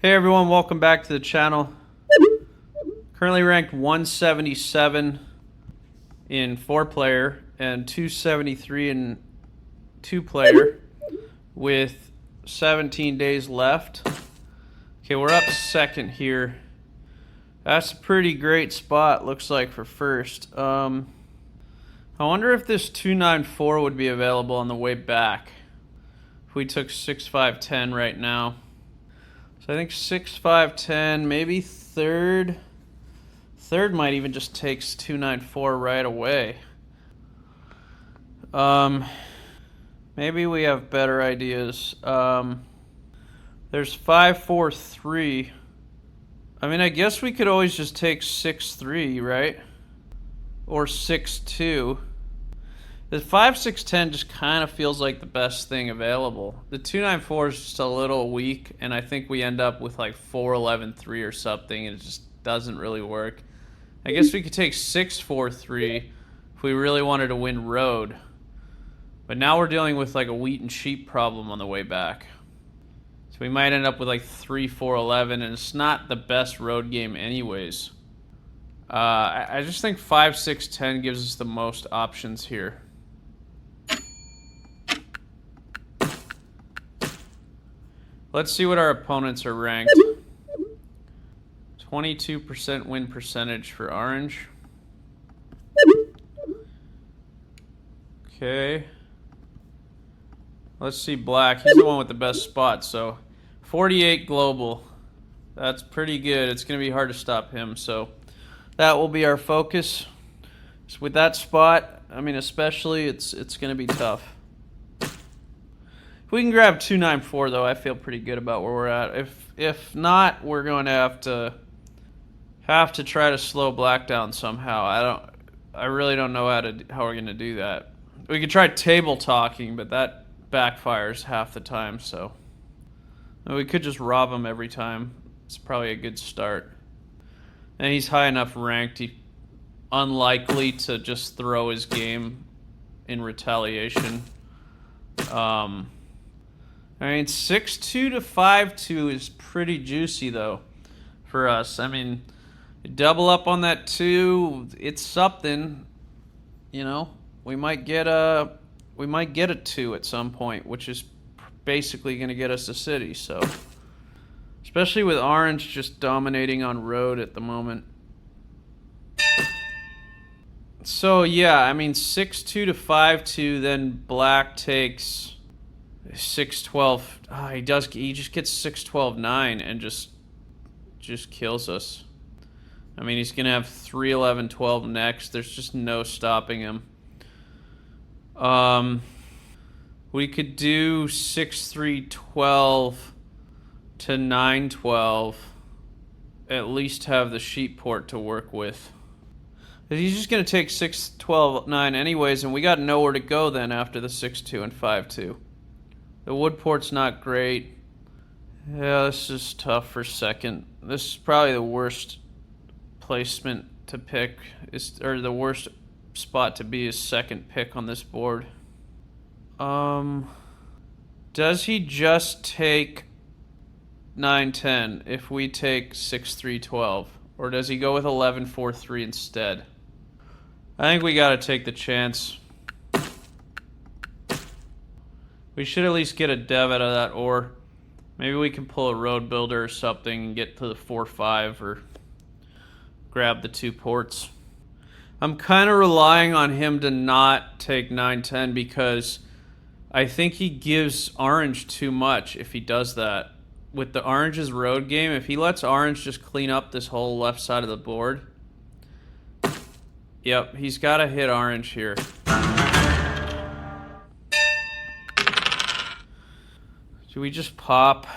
Hey everyone, welcome back to the channel. Currently ranked 177 in 4-player and 273 in 2-player with 17 days left. Okay, we're up second here. That's a pretty great spot, looks like, for first. I wonder if this 294 would be available on the way back if we took 6-5-10 right now. So I think 6-5-10, maybe third. Third might even just takes 294 right away. Maybe we have better ideas. There's 5-4-3. I mean, I guess we could always just take 6-3, right? Or 6-2. The 5-6-10 just kind of feels like the best thing available. The 294 is just a little weak, and I think we end up with like 4-11-3 or something, and it just doesn't really work. I guess we could take 6-4-3 if we really wanted to win road. But now we're dealing with like a wheat and sheep problem on the way back. So we might end up with like 3-4-11, and it's not the best road game anyways. I just think 5-6-10 gives us the most options here. Let's see what our opponents are ranked. 22% win percentage for orange. Okay. Let's see black. He's the one with the best spot, so 48 global. That's pretty good. It's going to be hard to stop him, so that will be our focus. So with that spot, I mean, especially, it's going to be tough. If we can grab 294, though, I feel pretty good about where we're at. If not, we're going to have to try to slow black down somehow. I really don't know how we're going to do that. We could try table talking, but that backfires half the time, so we could just rob him every time. It's probably a good start. And he's high enough ranked, he's unlikely to just throw his game in retaliation. I mean, 6-2 to 5-2 is pretty juicy, though, for us. I mean, double up on that 2, it's something, you know. We might get a 2 at some point, which is basically going to get us a city, so. Especially with orange just dominating on road at the moment. So, yeah, I mean, 6-2 to 5-2, then black takes 6-12. He just gets 6-12-9 and just kills us. I mean, he's going to have 3-11-12 next. There's just no stopping him. We could do 6-3-12 to 9-12. At least have the sheep port to work with. He's just going to take 6-12-9 anyways, and we got nowhere to go then after the 6-2 and 5-2. The wood port's not great. Yeah, this is tough for second. This is probably the worst placement to pick, or the worst spot to be is second pick on this board. Does he just take 9-10 if we take 6-3-12? Or does he go with 11-4-3 instead? I think we gotta take the chance. We should at least get a dev out of that, or maybe we can pull a road builder or something and get to the 4-5 or grab the 2 ports. I'm kind of relying on him to not take 9-10 because I think he gives orange too much if he does that. With the orange's road game, if he lets orange just clean up this whole left side of the board, yep, he's got to hit orange here. Should we just pop?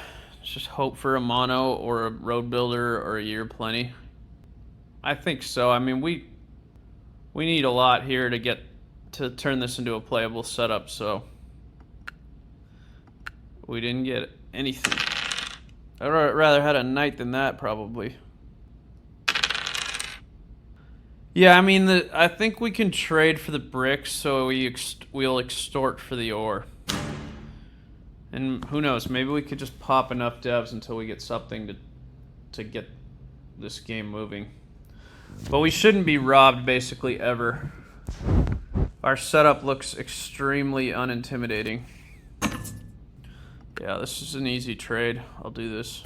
Just hope for a mono or a road builder or a year plenty? I think so. I mean, we need a lot here to turn this into a playable setup, so we didn't get anything. I'd rather had a knight than that, probably. Yeah, I mean, I think we can trade for the bricks, so we'll extort for the ore. And who knows, maybe we could just pop enough devs until we get something to get this game moving. But we shouldn't be robbed basically ever. Our setup looks extremely unintimidating. Yeah, this is an easy trade. I'll do this.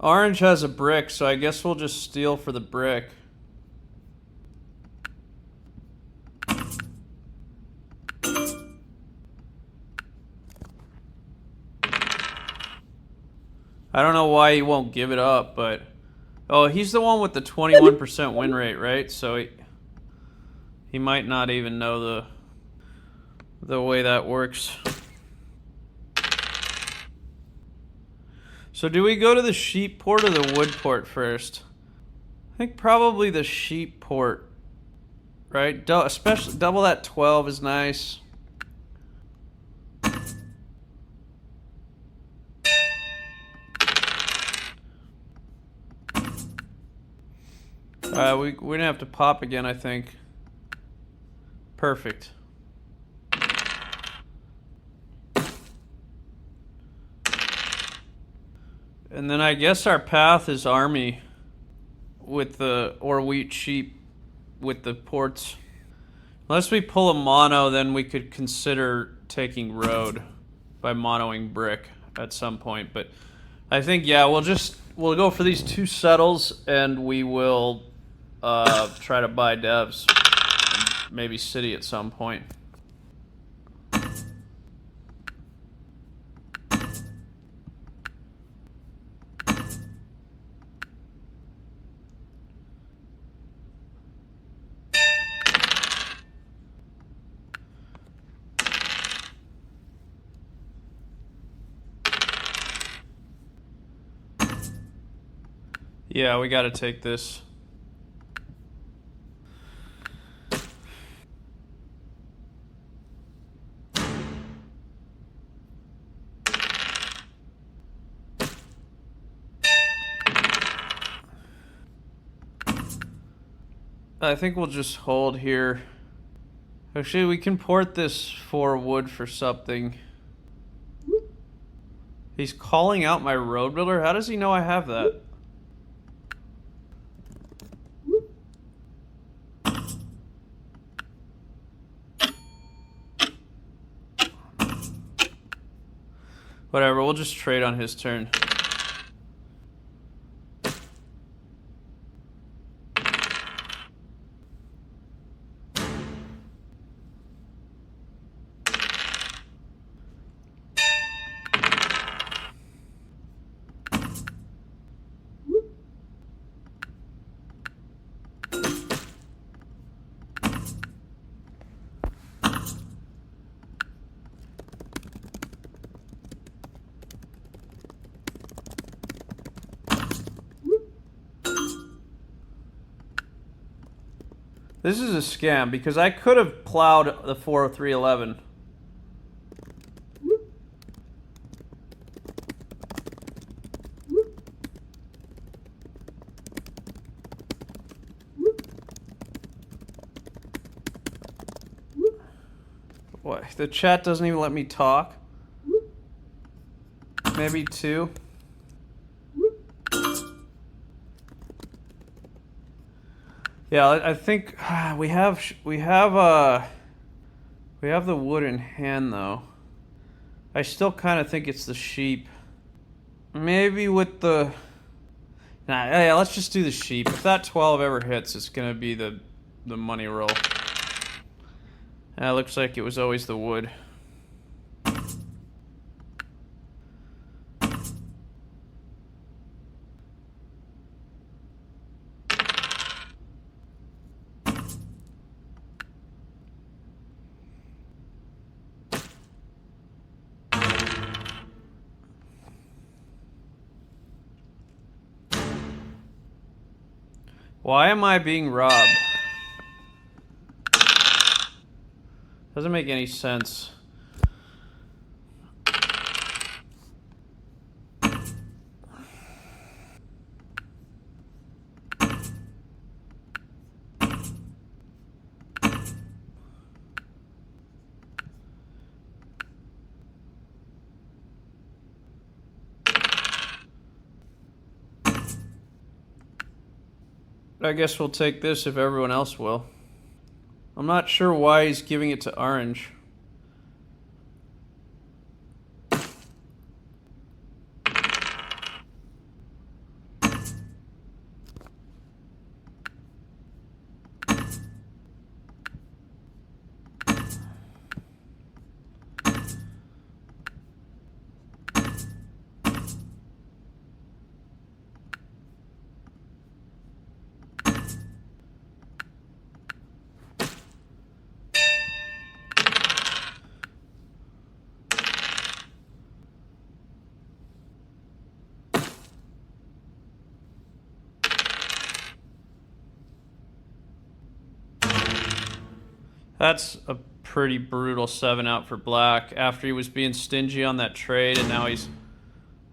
Orange has a brick, so I guess we'll just steal for the brick. I don't know why he won't give it up, but... Oh, he's the one with the 21% win rate, right? So he might not even know the way that works. So do we go to the sheep port or the wood port first? I think probably the sheep port, right? Especially double that 12 is nice. We're gonna have to pop again, I think. Perfect. And then I guess our path is army with or wheat sheep with the ports. Unless we pull a mono, then we could consider taking road by monoing brick at some point. But I think, yeah, we'll go for these 2 settles and we will try to buy devs. Maybe city at some point. Yeah, we gotta take this. I think we'll just hold here. Actually, we can port this for wood for something. He's calling out my road builder? How does he know I have that? Whatever, we'll just trade on his turn. This is a scam because I could have plowed the 40311. What? The chat doesn't even let me talk? Maybe 2. Yeah, I think we have the wood in hand though. I still kind of think it's the sheep. Maybe with the yeah, let's just do the sheep. If that 12 ever hits, it's gonna be the money roll. It looks like it was always the wood. Why am I being robbed? Doesn't make any sense. I guess we'll take this if everyone else will. I'm not sure why he's giving it to orange. That's a pretty brutal 7 out for black after he was being stingy on that trade, and now he's...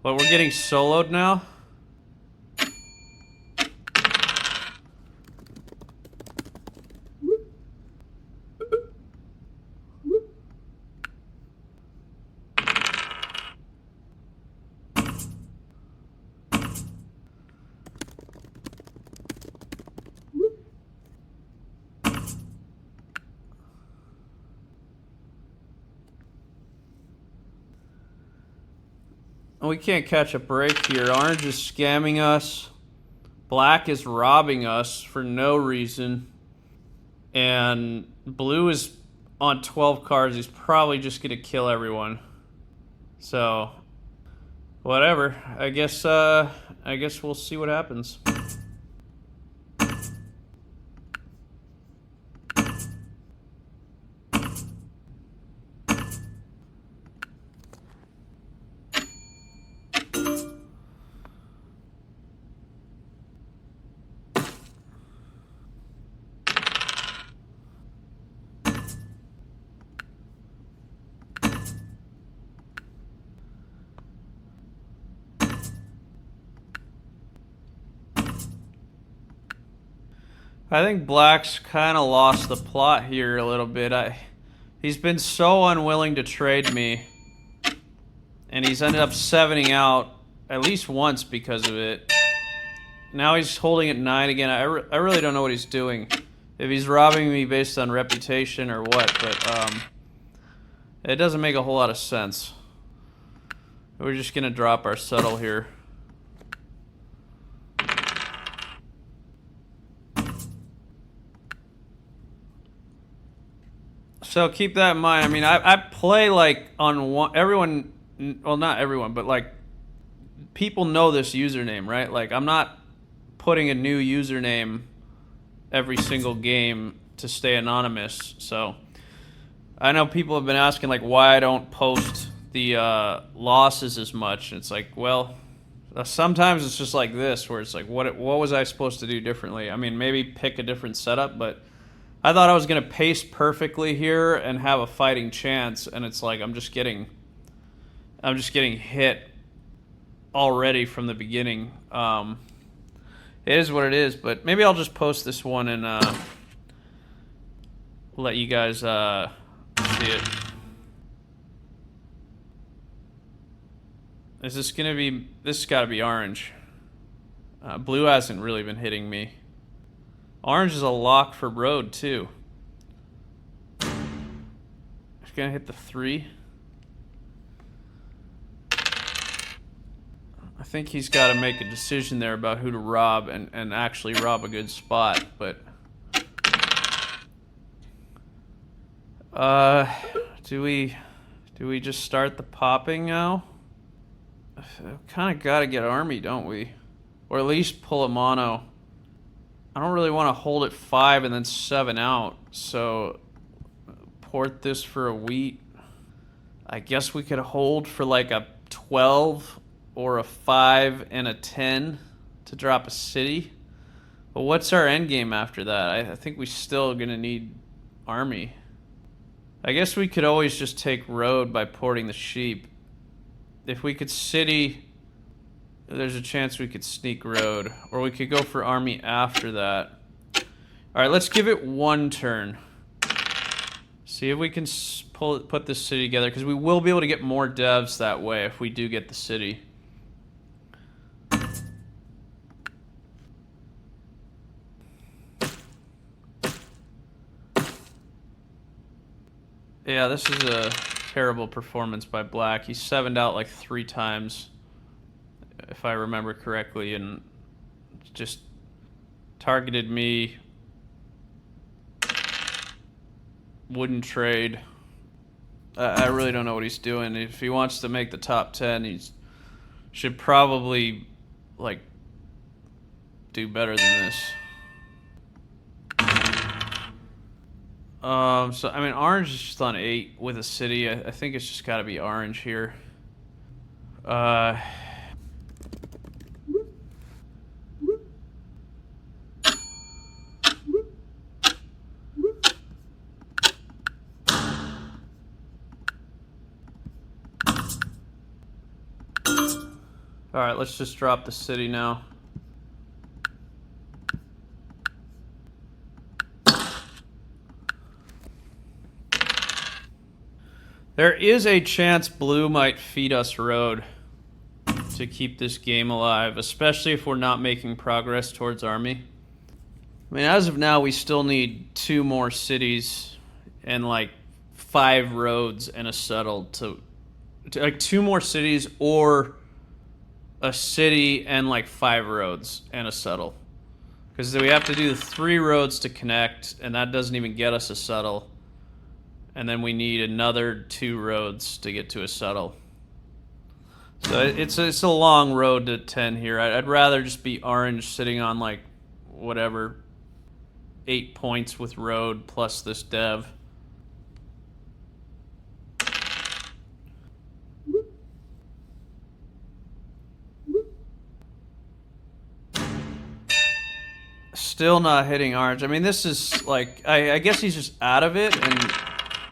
But we're getting soloed now? We can't catch a break here. Orange is scamming us. Black is robbing us for no reason. And blue is on 12 cards. He's probably just going to kill everyone. So, whatever. I guess we'll see what happens. I think black's kind of lost the plot here a little bit. He's been so unwilling to trade me, and he's ended up 7ing out at least once because of it. Now he's holding at 9 again. I really don't know what he's doing. If he's robbing me based on reputation or what, but it doesn't make a whole lot of sense. We're just gonna drop our settle here. So keep that in mind. I mean, I play like on one, everyone, well, not everyone, but like people know this username, right? Like I'm not putting a new username every single game to stay anonymous. So I know people have been asking like why I don't post the losses as much. It's like, well, sometimes it's just like this where it's like, what was I supposed to do differently? I mean, maybe pick a different setup, but I thought I was going to pace perfectly here and have a fighting chance, and it's like I'm just getting hit already from the beginning. It is what it is, but maybe I'll just post this one and let you guys see it. Is this going to be... This has got to be orange. Blue hasn't really been hitting me. Orange is a lock for road, too. He's going to hit the 3. I think he's got to make a decision there about who to rob and actually rob a good spot, but... do we just start the popping now? Kind of got to get army, don't we? Or at least pull a mono. I don't really want to hold at 5 and then 7 out, so port this for a wheat. I guess we could hold for like a 12 or a 5 and a 10 to drop a city. But what's our end game after that? I think we still gonna need army. I guess we could always just take road by porting the sheep. If we could city, there's a chance we could sneak road. Or we could go for army after that. Alright, let's give it one turn. See if we can put this city together, because we will be able to get more devs that way if we do get the city. Yeah, this is a terrible performance by Black. He 7'd out like 3 times, if I remember correctly, and just targeted me. Wouldn't trade. I really don't know what he's doing. If he wants to make the top 10, he should probably, like, do better than this. So, I mean, orange is just on 8 with a city. I think it's just got to be orange here. Alright, let's just drop the city now. There is a chance blue might feed us road to keep this game alive, especially if we're not making progress towards army. I mean, as of now, we still need 2 more cities and like 5 roads and a settle to like 2 more cities or a city and like 5 roads and a settle. Because we have to do 3 roads to connect, and that doesn't even get us a settle. And then we need another 2 roads to get to a settle. So it's a long road to 10 here. I'd rather just be orange sitting on like whatever 8 points with road plus this dev. Still not hitting orange. I mean, this is like, I guess he's just out of it, and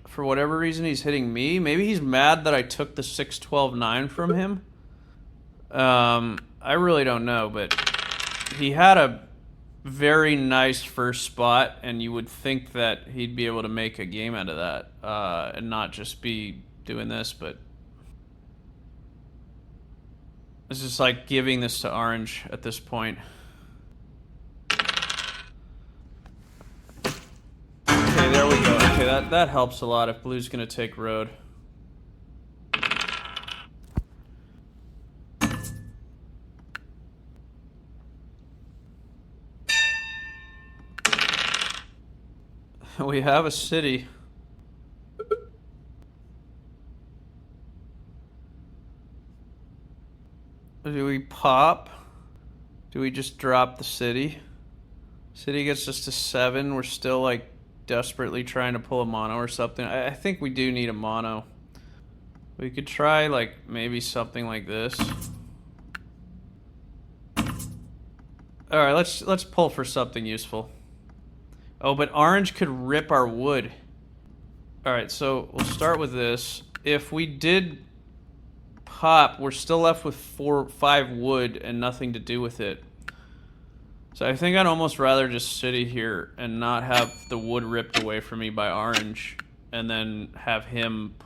for whatever reason he's hitting me. Maybe he's mad that I took the 6-12-9 from him. I really don't know, but he had a very nice first spot, and you would think that he'd be able to make a game out of that, and not just be doing this, but it's just like giving this to orange at this point. Okay, there we go. Okay, that helps a lot if blue's gonna take road. We have a city. Do we pop? Do we just drop the city? City gets us to 7. We're still like desperately trying to pull a mono or something. I think we do need a mono. We could try like maybe something like this. Alright, let's pull for something useful. Oh, but orange could rip our wood. Alright, so we'll start with this. If we did pop, we're still left with 5 wood and nothing to do with it. So I think I'd almost rather just sit here and not have the wood ripped away from me by orange, and then have him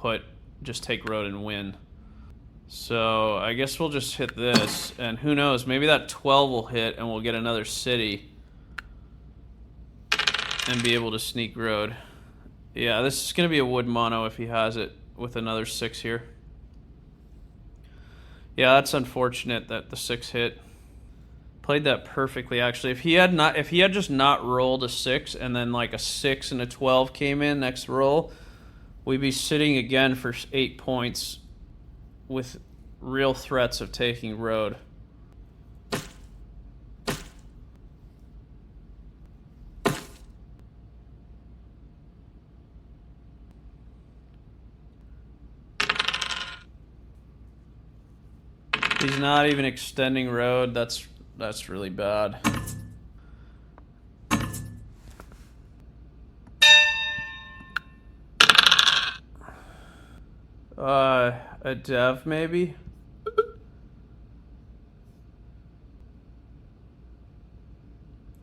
just take road and win. So I guess we'll just hit this, and who knows, maybe that 12 will hit and we'll get another city and be able to sneak road. Yeah, this is going to be a wood mono if he has it with another 6 here. Yeah, that's unfortunate that the 6 hit. Played that perfectly, actually. If he had just not rolled a 6 and then like a 6 and a 12 came in next roll, we'd be sitting again for 8 points with real threats of taking road. He's not even extending road. That's really bad. A dev maybe?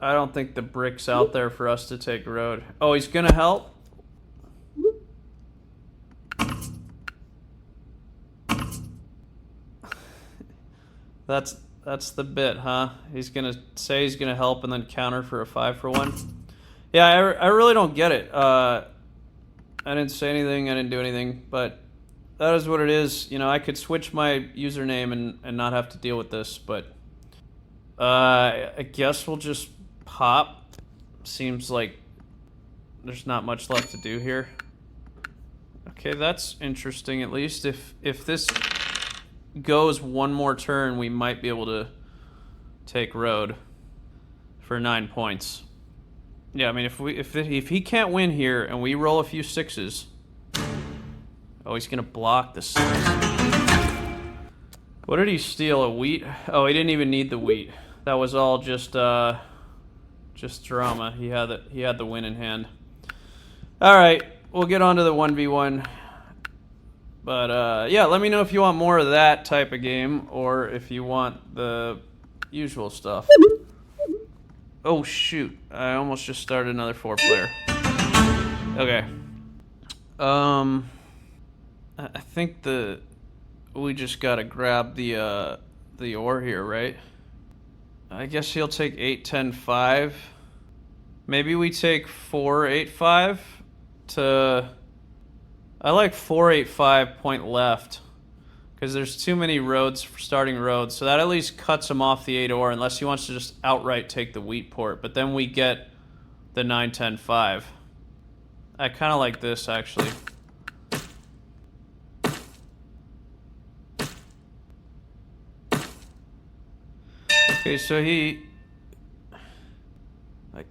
I don't think the brick's out there for us to take road. Oh, he's gonna help? That's the bit, huh? He's gonna say he's gonna help and then counter for a 5-for-1. Yeah, I really don't get it. I didn't say anything, I didn't do anything, but that is what it is. You know, I could switch my username and not have to deal with this, but I guess we'll just pop. Seems like there's not much left to do here. Okay, that's interesting. At least if this goes one more turn, we might be able to take road for 9 points. Yeah, I mean, if he can't win here and we roll a few 6s. Oh, he's gonna block the 6. What did he steal? A wheat? Oh, he didn't even need the wheat. That was all just drama. He had the win in hand. All right, we'll get on to the 1v1. But yeah, let me know if you want more of that type of game or if you want the usual stuff. Oh shoot! I almost just started another 4-player. Okay. I think we just gotta grab the ore here, right? I guess he'll take 8, 10, 5. Maybe we take 4, 8, 5 to. I like 4, 8, 5 point left because there's too many roads for starting roads, so that at least cuts him off the 8 ore unless he wants to just outright take the wheat port. But then we get the 9, 10, 5. I kind of like this actually. Okay, so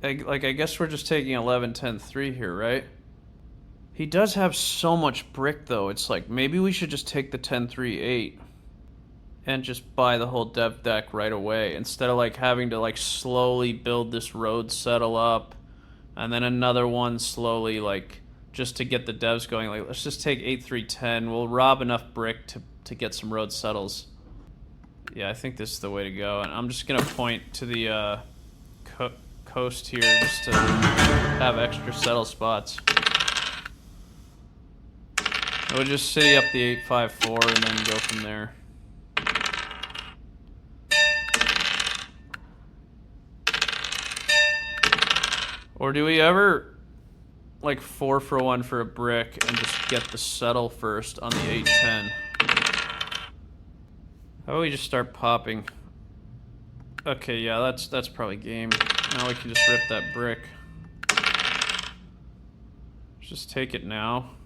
I guess we're just taking 11, 10, 3 here, right? He does have so much brick, though. It's like, maybe we should just take the 10, 3, 8 and just buy the whole dev deck right away instead of, like, having to, like, slowly build this road settle up and then another one slowly, like, just to get the devs going. Like, let's just take 8, 3, 10. We'll rob enough brick to get some road settles. Yeah, I think this is the way to go. And I'm just going to point to the coast here just to have extra settle spots. We'll just city up the 854 and then go from there. Or do we ever like 4-for-1 for a brick and just get the settle first on the 810? How about we just start popping? Okay, yeah, that's probably game. Now we can just rip that brick. Let's just take it now.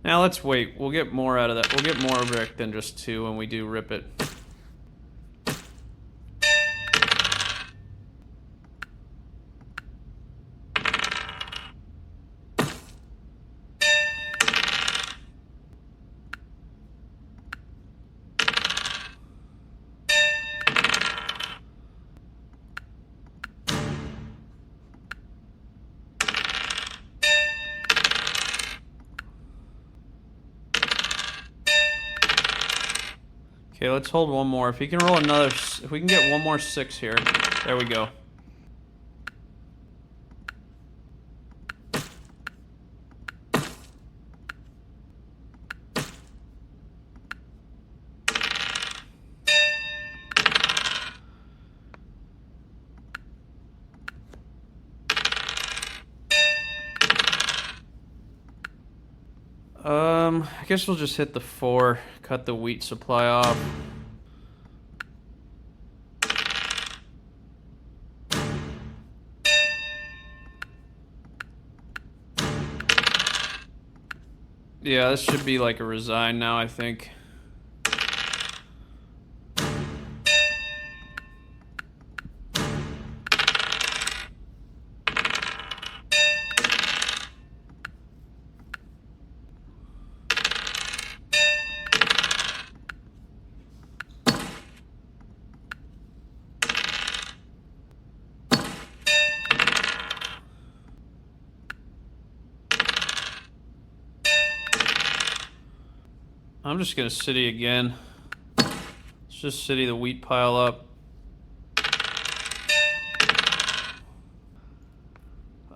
Now let's wait. We'll get more out of that. We'll get more brick than just 2 when we do rip it. Okay, let's hold one more. If he can roll another, if we can get one more 6 here. There we go. I guess we'll just hit the 4, cut the wheat supply off. Yeah, this should be like a resign now, I think. I'm just gonna city again. Let's just city the wheat pile up.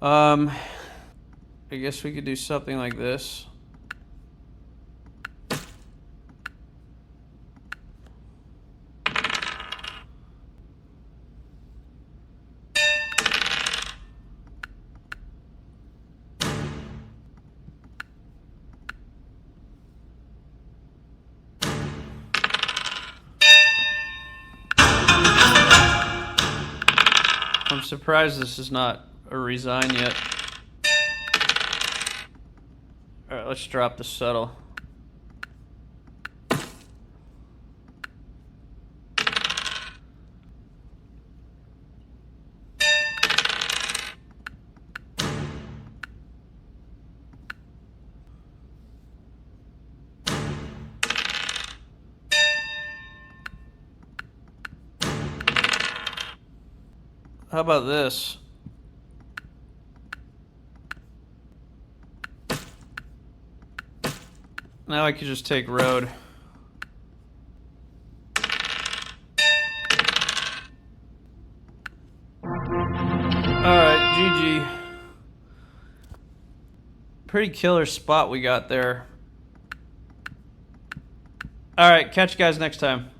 I guess we could do something like this. I'm surprised this is not a resign yet. Alright, let's drop the settle. How about this? Now I could just take road. Alright, GG. Pretty killer spot we got there. Alright, catch you guys next time.